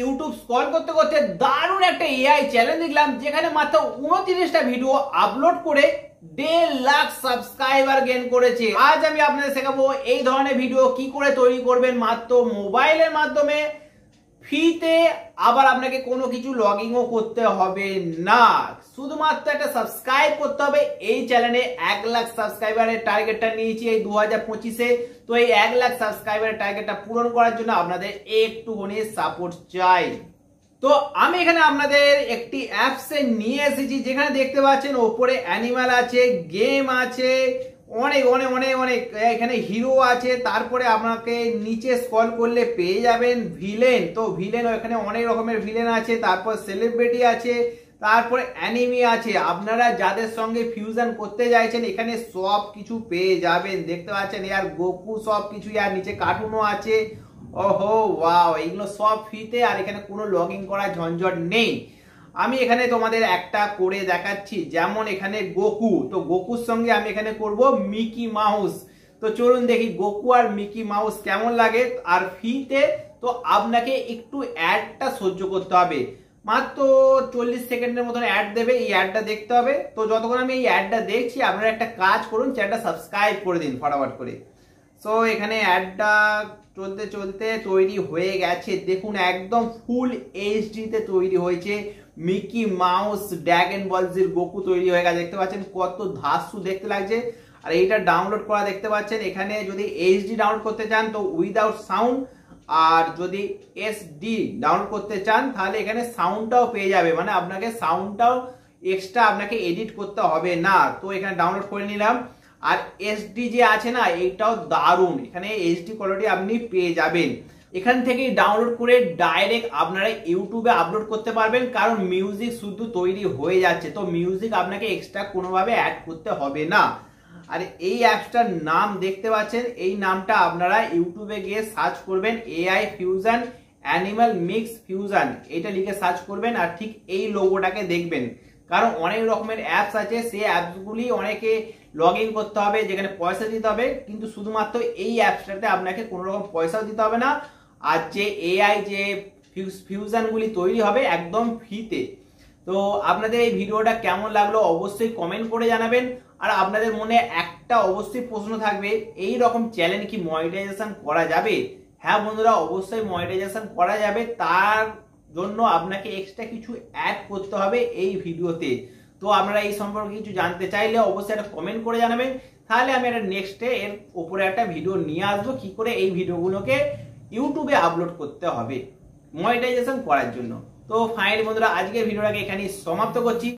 YouTube scroll করতে করতে দারুণ একটা এআই চ্যালেঞ্জ দেখলাম, যেখানে মাত্র 29টা ভিডিও আপলোড করে 1.5 লাখ সাবস্ক্রাইবার গেইন করেছে। আজ আমি আপনাদের শেখাবো এই ধরনের ভিডিও কি করে তৈরি করবেন মাত্র মোবাইলের মাধ্যমে ফ্রিতে, আবার আপনাকে কোনো কিছু লগইনও করতে হবে না, শুধুমাত্র একটা সাবস্ক্রাইব করতে হবে। এই চ্যানেলে 1 লাখ সাবস্ক্রাইবারের টার্গেটটা নিয়েছি এই 2025-এ। তো এই 1 লাখ সাবস্ক্রাইবারের টার্গেটটা পূরণ করার জন্য আপনাদের একটুখানি সাপোর্ট চাই। তো আমি এখানে আপনাদের একটি অ্যাপসে নিয়ে এসেছি, যেখানে দেখতে পাচ্ছেন ওপরে অ্যানিমাল আছে, গেম আছে, অনেক অনেক অনেক অনেক এখানে হিরো আছে। তারপরে আপনাকে নিচে স্ক্রল করলে পেয়ে যাবেন ভিলেন। তো ভিলেন এখানে অনেক রকমের ভিলেন আছে, তারপর সেলিব্রিটি আছে, তারপরে অ্যানিমি আছে। আপনারা যাদের সঙ্গে ফিউশন করতে চাইছেন এখানে সব কিছু পেয়ে যাবেন। দেখতে পাচ্ছেন ইয়ার গোকু সব কিছু, আর নিচে কার্টুনও আছে। ওহো ওয়াও, এগুলো সব ফ্রিতে, আর এখানে কোনো লগইন করার ঝঞ্ঝট নেই। আমি এখানে তোমাদের একটা করে দেখাচ্ছি, যেমন এখানে গোকু, তো গোকুর সঙ্গে আমি এখানে করব মিকি মাউস। তো চলুন দেখি গোকু আর মিকি মাউস কেমন লাগে আর ফ্রিতে। তো আপনাকে একটু অ্যাডটা সহ্য করতে হবে, মাত্র 40 সেকেন্ডের মতন অ্যাড দেবে, এই অ্যাডটা দেখতে হবে। তো যতক্ষণ আমি এই অ্যাডটা দেখছি আপনারা একটা কাজ করুন, চ্যানেলটা সাবস্ক্রাইব করে দিন ফটাফট করে। সো এখানে অ্যাডটা চলতে চলতে তৈরি হয়ে গেছে, দেখুন একদম ফুল এইচডিতে তৈরি হয়েছে। মিকি মাউস ড্রাগন বল জির গোকু তৈরি হয়ে গেছে, দেখতে পাচ্ছেন কত ধাসু দেখতে লাগছে। আর এইটা ডাউনলোড করা দেখতে পাচ্ছেন, এখানে যদি এইচডি ডাউনলোড করতে চান তো উইদাউট সাউন্ড, আর যদি এসডি ডাউনলোড করতে চান তাহলে এখানে সাউন্ডটাও পেয়ে যাবে, মানে আপনাকে সাউন্ডটাও এক্সট্রা আপনাকে এডিট করতে হবে না। তো এখানে ডাউনলোড করে নিলাম। আর এসডি যে আছে না, এইটাও দারুণ, এখানে এইচডি কোয়ালিটি আপনি পেয়ে যাবেন। এখান থেকে ডাউনলোড করে ডাইরেক্ট আপনারা ইউটিউবে আপলোড করতে পারবেন, কারণ মিউজিক শুধু তৈরি হয়ে যাচ্ছে। তো মিউজিক আপনাকে এক্সট্রা কোনোভাবে অ্যাড করতে হবে না। আর এই অ্যাপসটার নাম দেখতে পাচ্ছেন, এই নামটা আপনারা ইউটিউবে গিয়ে সার্চ করবেন, AI fusion animal mix fusion, এটা লিখে সার্চ করবেন আর ঠিক এই লোগোটাকে দেখবেন। কারণ অনেক রকমের অ্যাপস আছে, সেই অ্যাপসগুলি অনেকে লগ ইন করতে হবে, যেখানে পয়সা দিতে হবে, কিন্তু শুধুমাত্র এই অ্যাপসটাতে আপনাকে কোনো রকম পয়সাও দিতে হবে না। আর যে এআই যে ফিউশনগুলি তৈরি হবে একদম ফ্রিতে। তো আপনাদের এই ভিডিওটা কেমন লাগলো অবশ্যই কমেন্ট করে জানাবেন। আর আপনাদের মনে একটা অবশ্যই প্রশ্ন থাকবে, এই রকম চ্যানেল কি মনিটাইজেশন করা যাবে? হ্যাঁ বন্ধুরা, অবশ্যই মনিটাইজেশন করা যাবে, তার জন্য আপনাকে এক্সট্রা কিছু অ্যাড করতে হবে এই ভিডিওতে। তো আপনারা এই সম্পর্কে কিছু জানতে চাইলে অবশ্যই একটা কমেন্ট করে জানাবেন, তাহলে আমি একটা নেক্সটে এর উপরে একটা ভিডিও নিয়ে আসবো কি করে এই ভিডিওগুলোকে ইউটিউবে আপলোড করতে হবে মনিটাইজেশন করার জন্য। তো ফাইনালি বন্ধুরা, আজকের ভিডিওটাকে এখানেই সমাপ্ত করছি।